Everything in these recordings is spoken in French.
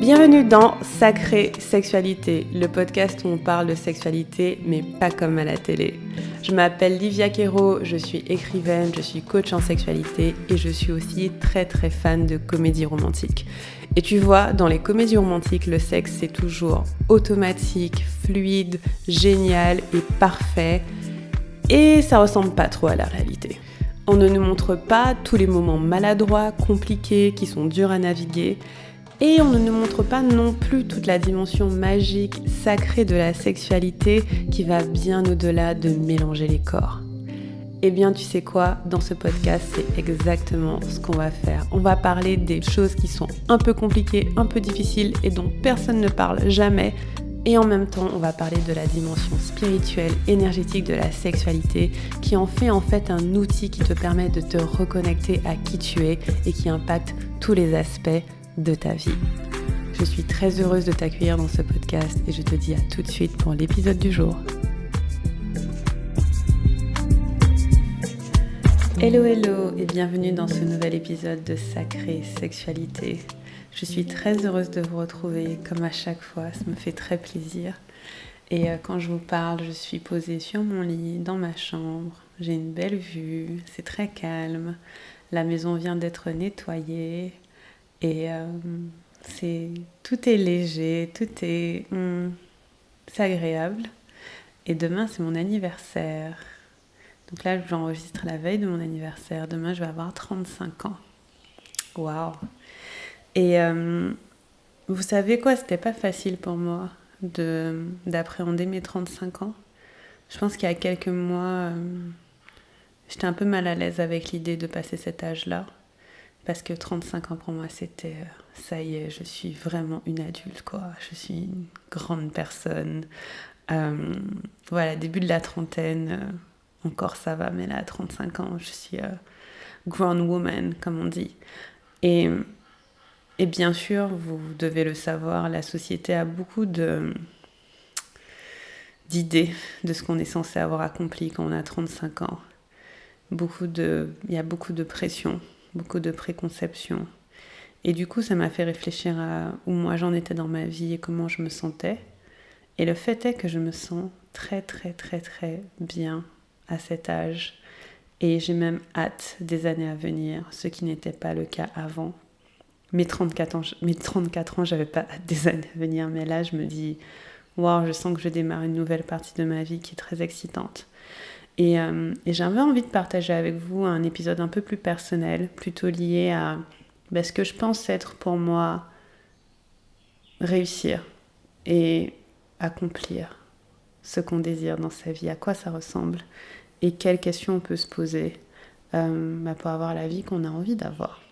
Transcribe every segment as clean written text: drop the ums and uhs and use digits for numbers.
Bienvenue dans Sacrée Sexualité, le podcast où on parle de sexualité, mais pas comme à la télé. Je m'appelle Livia Quero, je suis écrivaine, je suis coach en sexualité et je suis aussi très fan de comédie romantique. Et tu vois, dans les comédies romantiques, le sexe c'est toujours automatique, fluide, génial et parfait. Et ça ressemble pas trop à la réalité. On ne nous montre pas tous les moments maladroits, compliqués, qui sont durs à naviguer. Et on ne nous montre pas non plus toute la dimension magique, sacrée de la sexualité qui va bien au-delà de mélanger les corps. Eh bien, tu sais quoi, dans ce podcast, c'est exactement ce qu'on va faire. On va parler des choses qui sont un peu compliquées, un peu difficiles et dont personne ne parle jamais. Et en même temps, on va parler de la dimension spirituelle, énergétique de la sexualité qui en fait un outil qui te permet de te reconnecter à qui tu es et qui impacte tous les aspects de ta vie. Je suis très heureuse de t'accueillir dans ce podcast et je te dis à tout de suite pour l'épisode du jour. Hello et bienvenue dans ce nouvel épisode de Sacrée Sexualité. Je suis très heureuse de vous retrouver comme à chaque fois, ça me fait très plaisir. Et quand je vous parle, je suis posée sur mon lit, dans ma chambre, j'ai une belle vue, c'est très calme, la maison vient d'être nettoyée. Et tout est léger, c'est agréable. Et demain, c'est mon anniversaire. Donc là, j'enregistre la veille de mon anniversaire. Demain, je vais avoir 35 ans. Waouh! Et vous savez quoi, c'était pas facile pour moi d'appréhender mes 35 ans. Je pense qu'il y a quelques mois, j'étais un peu mal à l'aise avec l'idée de passer cet âge-là. Parce que 35 ans pour moi, c'était ça y est, je suis vraiment une adulte, quoi. Je suis une grande personne. Voilà, début de la trentaine, encore ça va, mais là, à 35 ans, je suis grown woman, comme on dit. Et bien sûr, vous devez le savoir, la société a beaucoup d'idées de ce qu'on est censé avoir accompli quand on a 35 ans. Il y a beaucoup de pression. Beaucoup de préconceptions. Et du coup, ça m'a fait réfléchir à où moi j'en étais dans ma vie et comment je me sentais. Et le fait est que je me sens très bien à cet âge. Et j'ai même hâte des années à venir, ce qui n'était pas le cas avant. Mes 34 ans, j'avais pas hâte des années à venir. Mais là, je me dis, waouh, je sens que je démarre une nouvelle partie de ma vie qui est très excitante. Et j'avais envie de partager avec vous un épisode un peu plus personnel, plutôt lié à ce que je pense être pour moi réussir et accomplir ce qu'on désire dans sa vie, à quoi ça ressemble et quelles questions on peut se poser pour avoir la vie qu'on a envie d'avoir.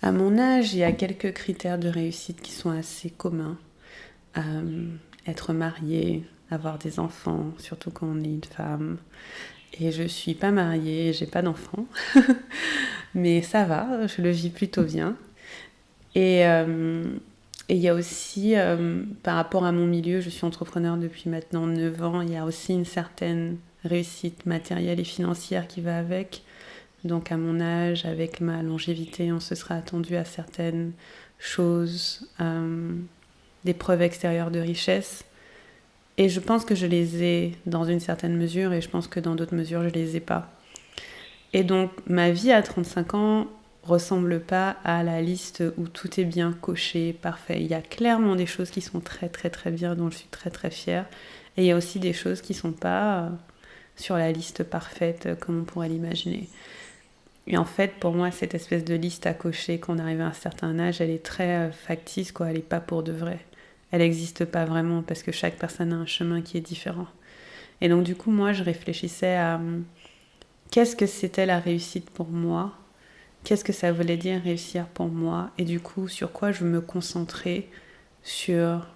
À mon âge, il y a quelques critères de réussite qui sont assez communs. Être mariée, avoir des enfants, surtout quand on est une femme. Et je suis pas mariée, j'ai pas d'enfants. Mais ça va, je le vis plutôt bien. Et il y a aussi, par rapport à mon milieu, je suis entrepreneur depuis maintenant 9 ans, il y a aussi une certaine réussite matérielle et financière qui va avec. Donc à mon âge, avec ma longévité, on se sera attendu à certaines choses, des preuves extérieures de richesse. Et je pense que je les ai dans une certaine mesure et je pense que dans d'autres mesures, je les ai pas. Et donc ma vie à 35 ans ressemble pas à la liste où tout est bien coché, parfait. Il y a clairement des choses qui sont très bien, dont je suis très fière. Et il y a aussi des choses qui sont pas sur la liste parfaite comme on pourrait l'imaginer. Et en fait, pour moi, cette espèce de liste à cocher quand on arrive à un certain âge, elle est très factice, quoi. Elle n'est pas pour de vrai. Elle n'existe pas vraiment parce que chaque personne a un chemin qui est différent. Et donc, du coup, moi, je réfléchissais à qu'est-ce que c'était la réussite pour moi ? Qu'est-ce que ça voulait dire réussir pour moi ? Et du coup, sur quoi je me concentrais sur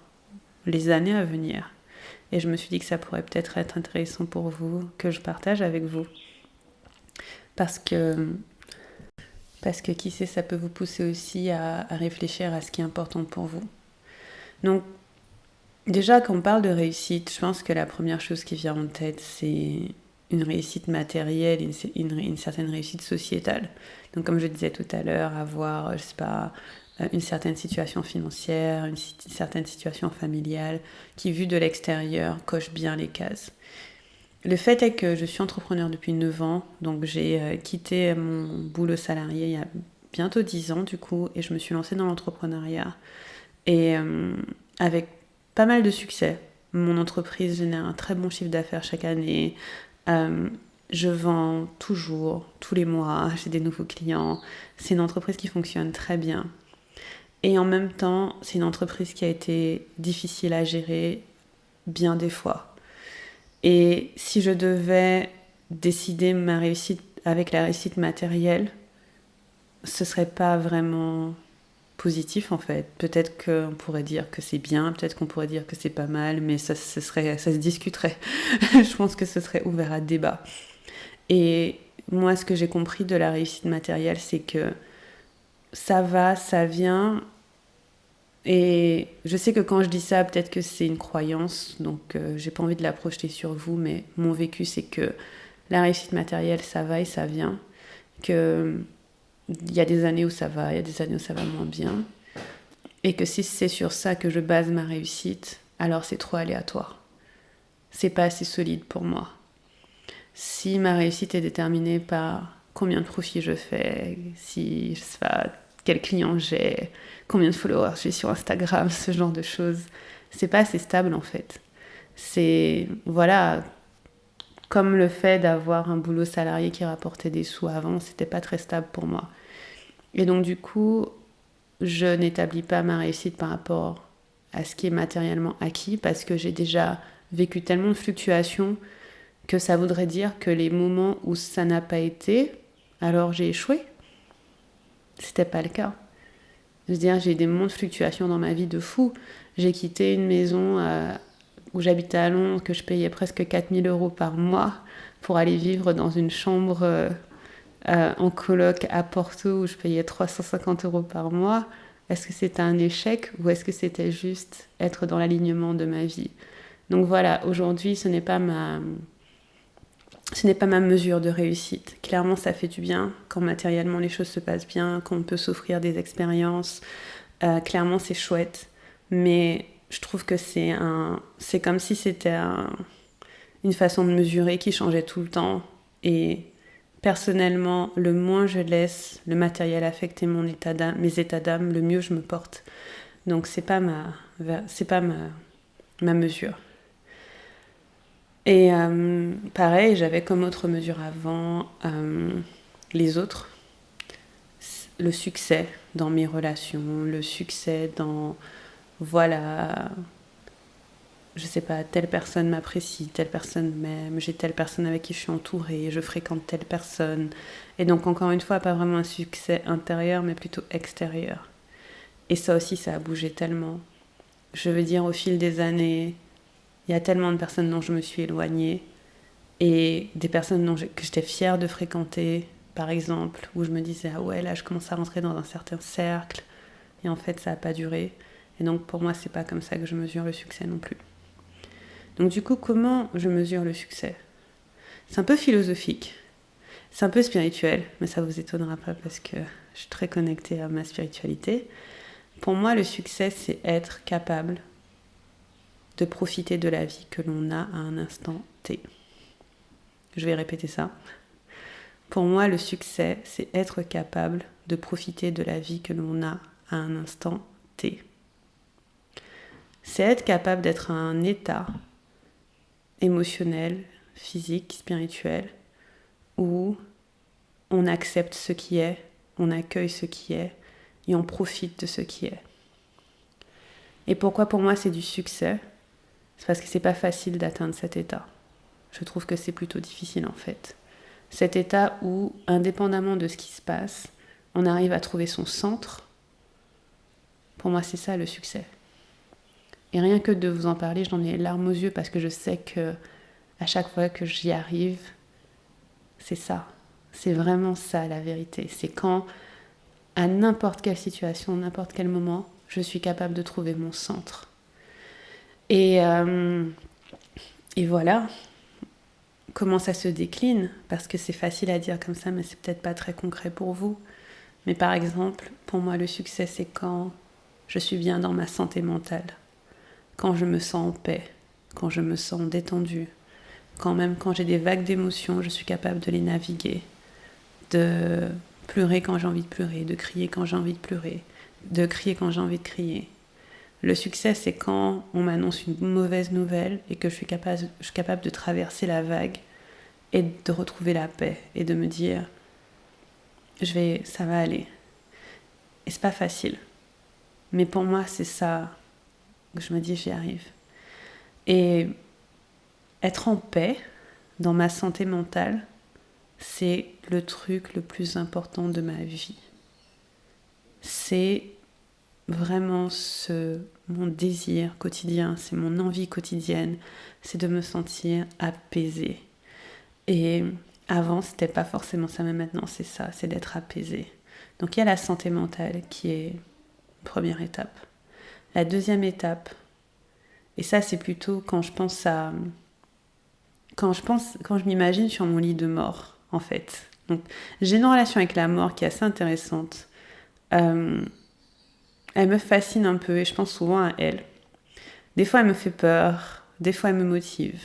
les années à venir ? Et je me suis dit que ça pourrait peut-être être intéressant pour vous, que je partage avec vous. Parce que qui sait, ça peut vous pousser aussi à réfléchir à ce qui est important pour vous. Donc, déjà, quand on parle de réussite, je pense que la première chose qui vient en tête, c'est une réussite matérielle, une certaine réussite sociétale. Donc comme je disais tout à l'heure, avoir, je sais pas, une certaine situation financière, une certaine situation familiale, qui vue de l'extérieur coche bien les cases. Le fait est que je suis entrepreneur depuis 9 ans, donc j'ai quitté mon boulot salarié il y a bientôt 10 ans du coup, et je me suis lancée dans l'entrepreneuriat. Et avec pas mal de succès. Mon entreprise génère un très bon chiffre d'affaires chaque année. Je vends toujours, tous les mois, j'ai des nouveaux clients. C'est une entreprise qui fonctionne très bien. Et en même temps, c'est une entreprise qui a été difficile à gérer bien des fois. Et si je devais décider ma réussite avec la réussite matérielle, ce serait pas vraiment positif en fait. Peut-être qu'on pourrait dire que c'est bien, peut-être qu'on pourrait dire que c'est pas mal, mais ça se discuterait. Je pense que ce serait ouvert à débat. Et moi, ce que j'ai compris de la réussite matérielle, c'est que ça va, ça vient. Et je sais que quand je dis ça, peut-être que c'est une croyance, donc j'ai pas envie de la projeter sur vous, mais mon vécu, c'est que la réussite matérielle, ça va et ça vient. Que il y a des années où ça va, il y a des années où ça va moins bien. Et que si c'est sur ça que je base ma réussite, alors c'est trop aléatoire. C'est pas assez solide pour moi. Si ma réussite est déterminée par combien de profits je fais, si je sais pas, quel client j'ai, combien de followers j'ai sur Instagram, ce genre de choses, c'est pas assez stable en fait. C'est, voilà, comme le fait d'avoir un boulot salarié qui rapportait des sous avant, c'était pas très stable pour moi. Et donc du coup, je n'établis pas ma réussite par rapport à ce qui est matériellement acquis parce que j'ai déjà vécu tellement de fluctuations que ça voudrait dire que les moments où ça n'a pas été, alors j'ai échoué. C'était pas le cas. Je veux dire, j'ai eu des moments de fluctuation dans ma vie de fou. J'ai quitté une maison où j'habitais à Londres que je payais presque 4 000 € par mois pour aller vivre dans une chambre en coloc à Porto où je payais 350 € par mois. Est-ce que c'était un échec ou est-ce que c'était juste être dans l'alignement de ma vie? Donc voilà, aujourd'hui, ce n'est pas ma mesure de réussite. Clairement, ça fait du bien quand matériellement les choses se passent bien, quand on peut s'offrir des expériences. Clairement, c'est chouette. Mais je trouve que c'est comme si c'était une façon de mesurer qui changeait tout le temps. Et personnellement, le moins je laisse le matériel affecter mes états d'âme, le mieux je me porte. Donc c'est pas ma mesure. Et pareil, j'avais comme autre mesure avant les autres, le succès dans mes relations, le succès dans, voilà, je sais pas, telle personne m'apprécie, telle personne m'aime, j'ai telle personne avec qui je suis entourée, je fréquente telle personne. Et donc encore une fois, pas vraiment un succès intérieur, mais plutôt extérieur. Et ça aussi, ça a bougé tellement. Je veux dire, au fil des années, il y a tellement de personnes dont je me suis éloignée et des personnes que j'étais fière de fréquenter, par exemple, où je me disais, ah ouais, là, je commence à rentrer dans un certain cercle. Et en fait, ça n'a pas duré. Et donc, pour moi, c'est pas comme ça que je mesure le succès non plus. Donc, du coup, comment je mesure le succès? C'est un peu philosophique, c'est un peu spirituel, mais ça vous étonnera pas parce que je suis très connectée à ma spiritualité. Pour moi, le succès, c'est être capable de profiter de la vie que l'on a à un instant T. Je vais répéter ça. Pour moi, le succès, c'est être capable de profiter de la vie que l'on a à un instant T. C'est être capable d'être à un état émotionnel, physique, spirituel, où on accepte ce qui est, on accueille ce qui est, et on profite de ce qui est. Et pourquoi pour moi c'est du succès? C'est parce que c'est pas facile d'atteindre cet état. Je trouve que c'est plutôt difficile en fait. Cet état où, indépendamment de ce qui se passe, on arrive à trouver son centre. Pour moi, c'est ça le succès. Et rien que de vous en parler, j'en ai les larmes aux yeux parce que je sais que à chaque fois que j'y arrive, c'est ça. C'est vraiment ça la vérité. C'est quand, à n'importe quelle situation, n'importe quel moment, je suis capable de trouver mon centre. Et voilà. comment ça se décline, parce que c'est facile à dire comme ça, mais c'est peut-être pas très concret pour vous. Mais par exemple, pour moi, le succès, c'est quand je suis bien dans ma santé mentale, quand je me sens en paix, quand je me sens détendue, quand j'ai des vagues d'émotions, je suis capable de les naviguer, de pleurer quand j'ai envie de pleurer, de crier quand j'ai envie de pleurer, de crier quand j'ai envie de crier. Le succès, c'est quand on m'annonce une mauvaise nouvelle et que je suis capable de traverser la vague et de retrouver la paix et de me dire ça va aller. Et c'est pas facile. Mais pour moi, c'est ça que je me dis, j'y arrive. Et être en paix dans ma santé mentale, c'est le truc le plus important de ma vie. C'est vraiment mon désir quotidien, c'est mon envie quotidienne, c'est de me sentir apaisée. Et avant, c'était pas forcément ça, mais maintenant, c'est ça, c'est d'être apaisée. Donc il y a la santé mentale qui est première étape. La deuxième étape, et ça c'est plutôt quand je m'imagine sur mon lit de mort, en fait. Donc j'ai une relation avec la mort qui est assez intéressante. Elle me fascine un peu et je pense souvent à elle. Des fois elle me fait peur, des fois elle me motive.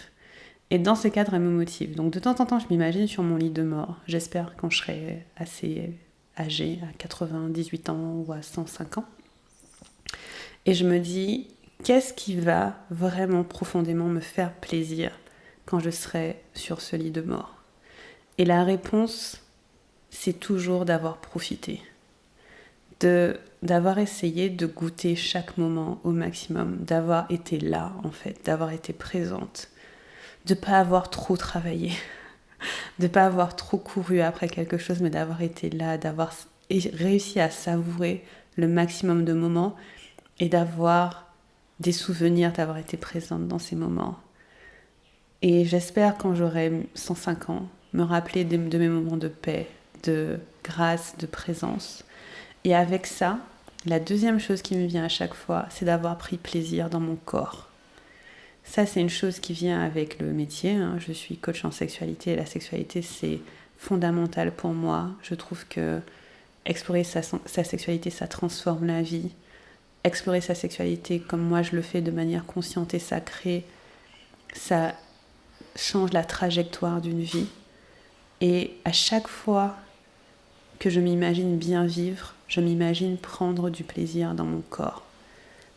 Et dans ces cadres, elle me motive. Donc de temps en temps, je m'imagine sur mon lit de mort. J'espère quand je serai assez âgée, à 98 ans ou à 105 ans. Et je me dis, qu'est-ce qui va vraiment profondément me faire plaisir quand je serai sur ce lit de mort? Et la réponse, c'est toujours d'avoir profité. D'avoir essayé de goûter chaque moment au maximum, d'avoir été là en fait, d'avoir été présente, de ne pas avoir trop travaillé, de ne pas avoir trop couru après quelque chose, mais d'avoir été là, d'avoir réussi à savourer le maximum de moments et d'avoir des souvenirs, d'avoir été présente dans ces moments. Et j'espère quand j'aurai 105 ans, me rappeler de mes moments de paix, de grâce, de présence. Et avec ça, la deuxième chose qui me vient à chaque fois, c'est d'avoir pris plaisir dans mon corps. Ça, c'est une chose qui vient avec le métier. Hein. Je suis coach en sexualité et la sexualité, c'est fondamental pour moi. Je trouve que explorer sa sexualité, ça transforme la vie. Explorer sa sexualité comme moi je le fais de manière consciente et sacrée, ça change la trajectoire d'une vie. Et à chaque fois que je m'imagine bien vivre, je m'imagine prendre du plaisir dans mon corps.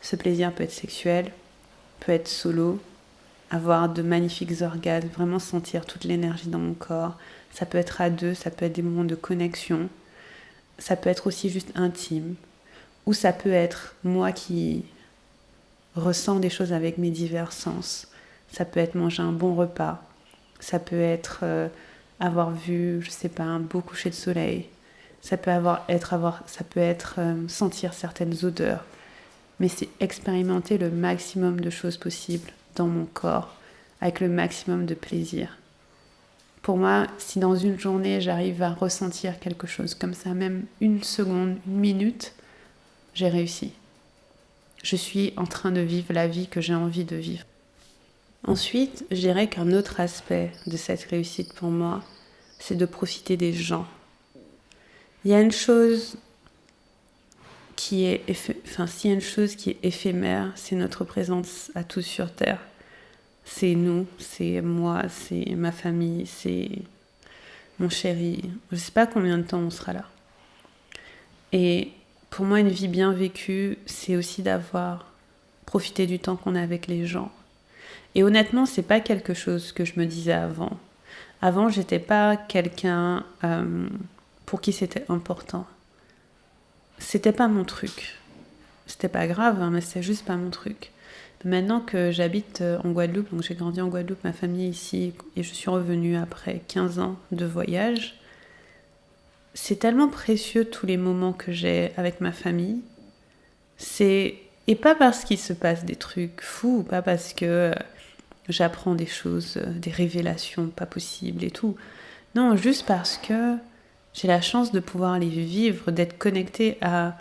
Ce plaisir peut être sexuel, peut être solo, avoir de magnifiques orgasmes, vraiment sentir toute l'énergie dans mon corps. Ça peut être à deux, ça peut être des moments de connexion, ça peut être aussi juste intime, ou ça peut être moi qui ressens des choses avec mes divers sens. Ça peut être manger un bon repas, ça peut être avoir vu, je sais pas, un beau coucher de soleil, ça peut être sentir certaines odeurs, mais c'est expérimenter le maximum de choses possibles dans mon corps, avec le maximum de plaisir. Pour moi, si dans une journée, j'arrive à ressentir quelque chose comme ça, même une seconde, une minute, j'ai réussi. Je suis en train de vivre la vie que j'ai envie de vivre. Ensuite, je dirais qu'un autre aspect de cette réussite pour moi, c'est de profiter des gens. Il y a une chose qui est, s'il y a une chose qui est éphémère, c'est notre présence à tous sur Terre. C'est nous, c'est moi, c'est ma famille, c'est mon chéri. Je ne sais pas combien de temps on sera là. Et pour moi, une vie bien vécue, c'est aussi d'avoir profité du temps qu'on a avec les gens. Et honnêtement, c'est pas quelque chose que je me disais avant. Avant, j'étais pas quelqu'un pour qui c'était important. C'était pas mon truc. C'était pas grave, hein, mais c'était juste pas mon truc. Maintenant que j'habite en Guadeloupe, donc j'ai grandi en Guadeloupe, ma famille est ici, et je suis revenue après 15 ans de voyage, c'est tellement précieux tous les moments que j'ai avec ma famille. Et pas parce qu'il se passe des trucs fous, pas parce que j'apprends des choses, des révélations pas possibles et tout. Non, juste parce que j'ai la chance de pouvoir les vivre, d'être connectée à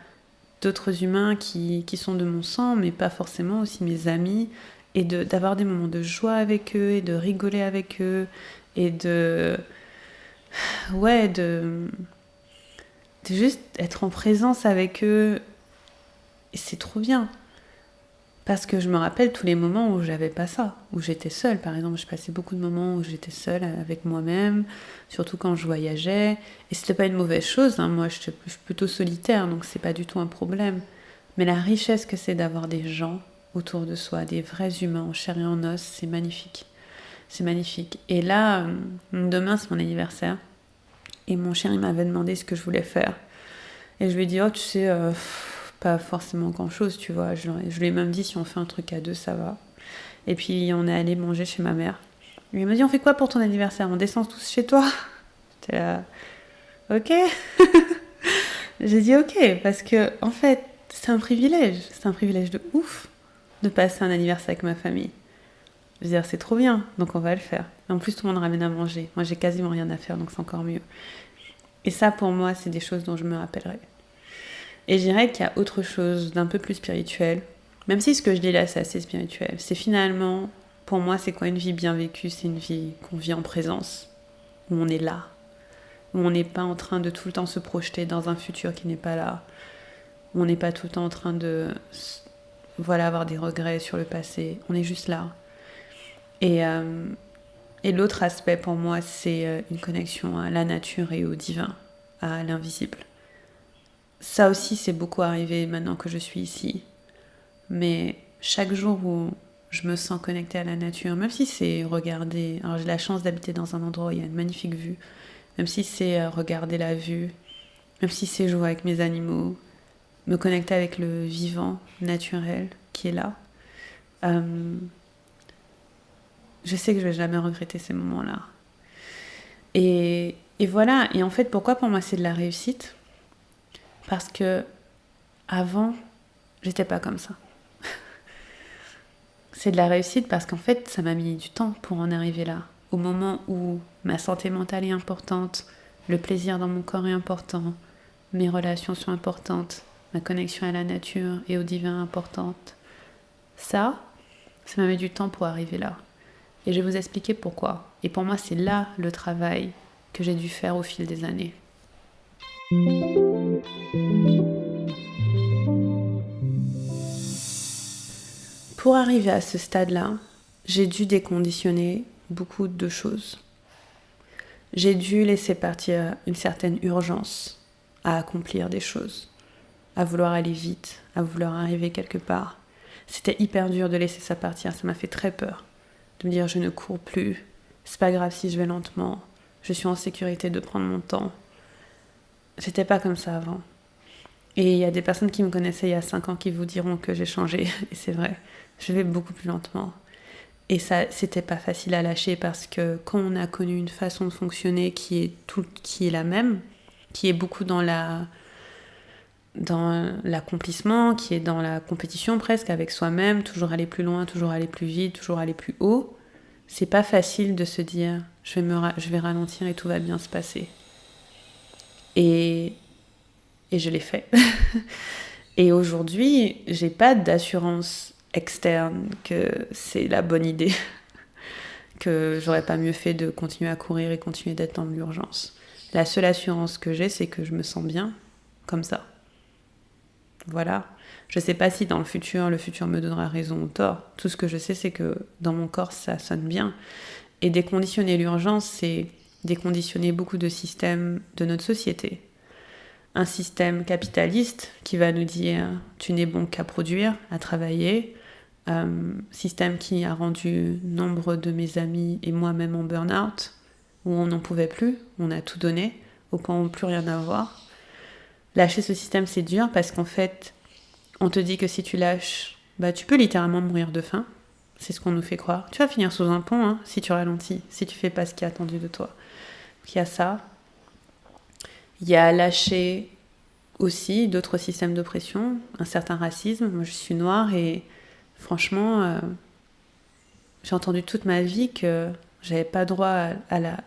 d'autres humains qui sont de mon sang, mais pas forcément aussi mes amis, et d'avoir des moments de joie avec eux, et de rigoler avec eux, et ouais, de juste être en présence avec eux. Et c'est trop bien. Parce que je me rappelle tous les moments où j'avais pas ça, où j'étais seule. Par exemple, je passais beaucoup de moments où j'étais seule avec moi-même, surtout quand je voyageais. Et c'était pas une mauvaise chose, hein. Moi je suis plutôt solitaire, donc c'est pas du tout un problème. Mais la richesse que c'est d'avoir des gens autour de soi, des vrais humains en chair et en os, c'est magnifique. C'est magnifique. Et là, demain c'est mon anniversaire. Et mon chéri m'avait demandé ce que je voulais faire. Et je lui ai dit, oh tu sais, pas forcément grand chose, tu vois. Je lui ai même dit, si on fait un truc à deux, ça va. Et puis on est allé manger chez ma mère. Il m'a dit, on fait quoi pour ton anniversaire? On descend tous chez toi? J'étais là, ok. J'ai dit ok, parce que en fait, c'est un privilège de ouf de passer un anniversaire avec ma famille. Je veux dire, c'est trop bien, donc on va le faire. Et en plus, tout le monde ramène à manger. Moi, j'ai quasiment rien à faire, donc c'est encore mieux. Et ça, pour moi, c'est des choses dont je me rappellerai. Et je dirais qu'il y a autre chose d'un peu plus spirituel, même si ce que je dis là, c'est assez spirituel. C'est finalement, pour moi, c'est quoi une vie bien vécue? C'est une vie qu'on vit en présence, où on est là, où on n'est pas en train de tout le temps se projeter dans un futur qui n'est pas là, où on n'est pas tout le temps en train de avoir des regrets sur le passé. On est juste là. Et l'autre aspect pour moi, c'est une connexion à la nature et au divin, à l'invisible. Ça aussi, c'est beaucoup arrivé maintenant que je suis ici. Mais chaque jour où je me sens connectée à la nature, même si c'est regarder... Alors j'ai la chance d'habiter dans un endroit où il y a une magnifique vue. Même si c'est regarder la vue, même si c'est jouer avec mes animaux, me connecter avec le vivant naturel qui est là. Je sais que je vais jamais regretter ces moments-là. Et voilà. Et en fait, pourquoi pour moi c'est de la réussite? Parce que avant, j'étais pas comme ça. C'est de la réussite parce qu'en fait, ça m'a mis du temps pour en arriver là. Au moment où ma santé mentale est importante, le plaisir dans mon corps est important, mes relations sont importantes, ma connexion à la nature et au divin est importante. Ça m'a mis du temps pour arriver là. Et je vais vous expliquer pourquoi. Et pour moi, c'est là le travail que j'ai dû faire au fil des années. Pour arriver à ce stade-là, j'ai dû déconditionner beaucoup de choses. J'ai dû laisser partir une certaine urgence à accomplir des choses, à vouloir aller vite, à vouloir arriver quelque part. C'était hyper dur de laisser ça partir, ça m'a fait très peur. De me dire je ne cours plus, c'est pas grave si je vais lentement, je suis en sécurité de prendre mon temps. J'étais pas comme ça avant. Et il y a des personnes qui me connaissaient il y a 5 ans qui vous diront que j'ai changé, et c'est vrai, je vais beaucoup plus lentement. Et ça, c'était pas facile à lâcher parce que quand on a connu une façon de fonctionner qui est la même, qui est beaucoup dans l'accomplissement, qui est dans la compétition presque avec soi-même, toujours aller plus loin, toujours aller plus vite, toujours aller plus haut, c'est pas facile de se dire je vais ralentir et tout va bien se passer. Et je l'ai fait. Et aujourd'hui, j'ai pas d'assurance externe que c'est la bonne idée, que j'aurais pas mieux fait de continuer à courir et continuer d'être dans l'urgence. La seule assurance que j'ai, c'est que je me sens bien comme ça. Voilà. Je sais pas si dans le futur me donnera raison ou tort. Tout ce que je sais, c'est que dans mon corps, ça sonne bien. Et déconditionner l'urgence, c'est déconditionner beaucoup de systèmes de notre société. Un système capitaliste qui va nous dire tu n'es bon qu'à produire, à travailler. Système qui a rendu nombre de mes amis et moi-même en burn-out, où on n'en pouvait plus, on a tout donné, au point où plus rien à voir. Lâcher ce système, c'est dur parce qu'en fait, on te dit que si tu lâches, tu peux littéralement mourir de faim. C'est ce qu'on nous fait croire. Tu vas finir sous un pont si tu ralentis, si tu fais pas ce qui est attendu de toi. Donc, il y a ça. Il y a lâcher aussi d'autres systèmes d'oppression, un certain racisme. Moi, je suis noire et franchement, j'ai entendu toute ma vie que j'avais pas droit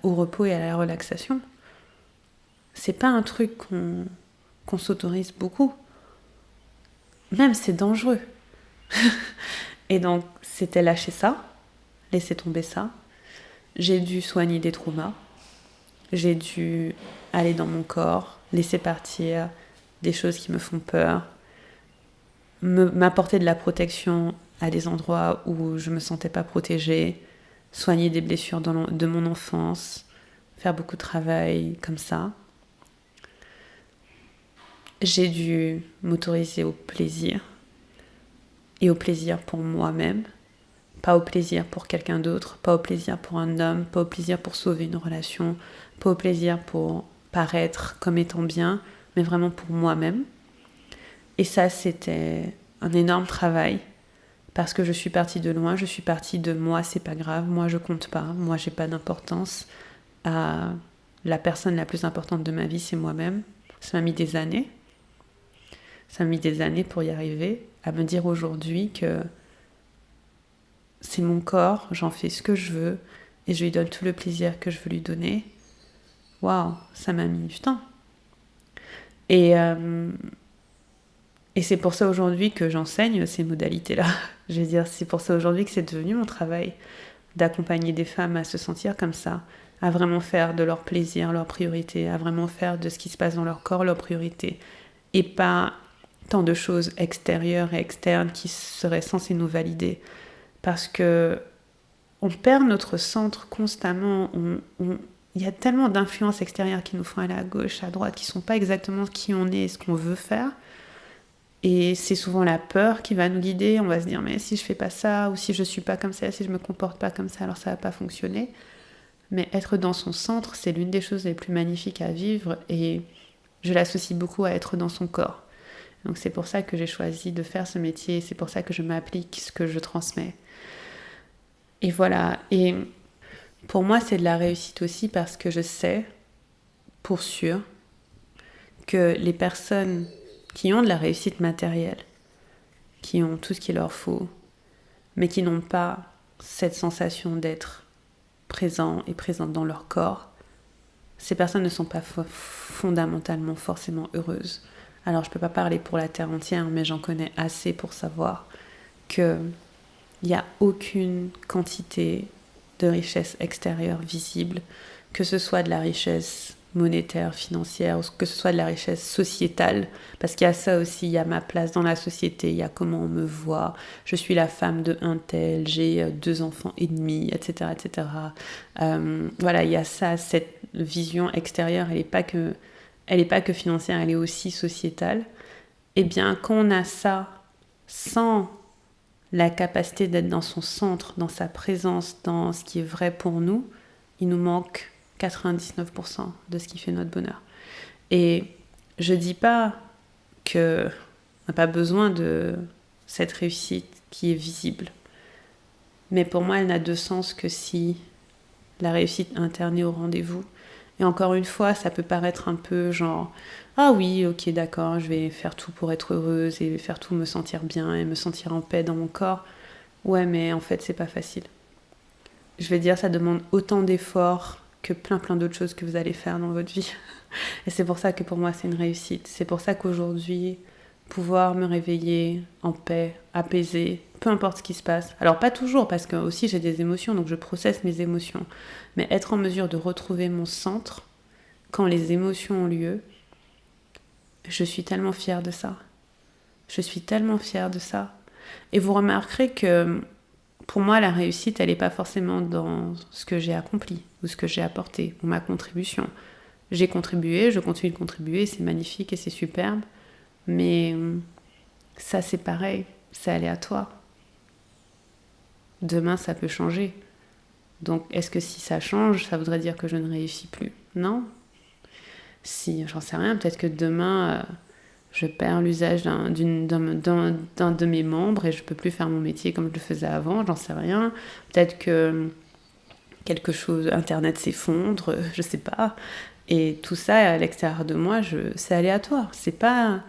au repos et à la relaxation. C'est pas un truc qu'on s'autorise beaucoup. Même c'est dangereux. Et donc, c'était lâcher ça, laisser tomber ça, J'ai dû soigner des traumas. J'ai dû aller dans mon corps, laisser partir des choses qui me font peur, m'apporter de la protection à des endroits où je ne me sentais pas protégée, soigner des blessures de mon enfance, faire beaucoup de travail comme ça. J'ai dû m'autoriser au plaisir, et au plaisir pour moi-même, pas au plaisir pour quelqu'un d'autre, pas au plaisir pour un homme, pas au plaisir pour sauver une relation, pas au plaisir pour paraître comme étant bien, mais vraiment pour moi-même. Et ça, c'était un énorme travail, parce que je suis partie de loin, je suis partie de moi, c'est pas grave, moi je compte pas, moi j'ai pas d'importance, à la personne la plus importante de ma vie, c'est moi-même. Ça m'a mis des années. Ça m'a mis des années pour y arriver, à me dire aujourd'hui que c'est mon corps, j'en fais ce que je veux, et je lui donne tout le plaisir que je veux lui donner. Waouh, ça m'a mis du temps. Et c'est pour ça aujourd'hui que j'enseigne ces modalités-là. Je veux dire, c'est pour ça aujourd'hui que c'est devenu mon travail, d'accompagner des femmes à se sentir comme ça, à vraiment faire de leur plaisir leur priorité, à vraiment faire de ce qui se passe dans leur corps leur priorité, et pas tant de choses extérieures et externes qui seraient censées nous valider. Parce que on perd notre centre constamment, il y a tellement d'influences extérieures qui nous font aller à gauche, à droite, qui ne sont pas exactement qui on est et ce qu'on veut faire. Et c'est souvent la peur qui va nous guider. On va se dire, mais si je fais pas ça, ou si je suis pas comme ça, si je me comporte pas comme ça, alors ça va pas fonctionner. Mais être dans son centre, c'est l'une des choses les plus magnifiques à vivre, et je l'associe beaucoup à être dans son corps. Donc c'est pour ça que j'ai choisi de faire ce métier, c'est pour ça que je m'applique ce que je transmets. Et voilà, et pour moi c'est de la réussite aussi, parce que je sais, pour sûr, que les personnes qui ont de la réussite matérielle, qui ont tout ce qu'il leur faut, mais qui n'ont pas cette sensation d'être présent et présente dans leur corps, ces personnes ne sont pas fondamentalement forcément heureuses. Alors je ne peux pas parler pour la terre entière, mais j'en connais assez pour savoir qu'il n'y a aucune quantité de richesse extérieure visible, que ce soit de la richesse monétaire, financière, ou que ce soit de la richesse sociétale, parce qu'il y a ça aussi, il y a ma place dans la société, il y a comment on me voit, je suis la femme de un tel, j'ai 2 enfants et demi, etc. etc. Voilà, il y a ça, cette vision extérieure, elle n'est pas que financière, elle est aussi sociétale. Eh bien, quand on a ça sans la capacité d'être dans son centre, dans sa présence, dans ce qui est vrai pour nous, il nous manque 99% de ce qui fait notre bonheur. Et je dis pas qu'on n'a pas besoin de cette réussite qui est visible. Mais pour moi, elle n'a de sens que si la réussite interne est au rendez-vous. Et encore une fois, ça peut paraître un peu genre « Ah oui, ok, d'accord, je vais faire tout pour être heureuse et faire tout me sentir bien et me sentir en paix dans mon corps. » Ouais, mais en fait, c'est pas facile. Je vais dire, ça demande autant d'efforts que plein d'autres choses que vous allez faire dans votre vie. Et c'est pour ça que pour moi, c'est une réussite. C'est pour ça qu'aujourd'hui, pouvoir me réveiller en paix, apaisée, peu importe ce qui se passe. Alors pas toujours, parce que aussi j'ai des émotions, donc je processe mes émotions. Mais être en mesure de retrouver mon centre quand les émotions ont lieu, je suis tellement fière de ça. Je suis tellement fière de ça. Et vous remarquerez que pour moi, la réussite, elle n'est pas forcément dans ce que j'ai accompli, ou ce que j'ai apporté, ou ma contribution. J'ai contribué, je continue de contribuer, c'est magnifique et c'est superbe. Mais ça, c'est pareil, c'est aléatoire. Demain, ça peut changer. Donc, est-ce que si ça change, ça voudrait dire que je ne réussis plus ? Non. Si, j'en sais rien, peut-être que demain, je perds l'usage d'un de mes membres et je ne peux plus faire mon métier comme je le faisais avant, j'en sais rien. Peut-être que quelque chose, Internet s'effondre, je ne sais pas. Et tout ça, à l'extérieur de moi, c'est aléatoire. C'est pas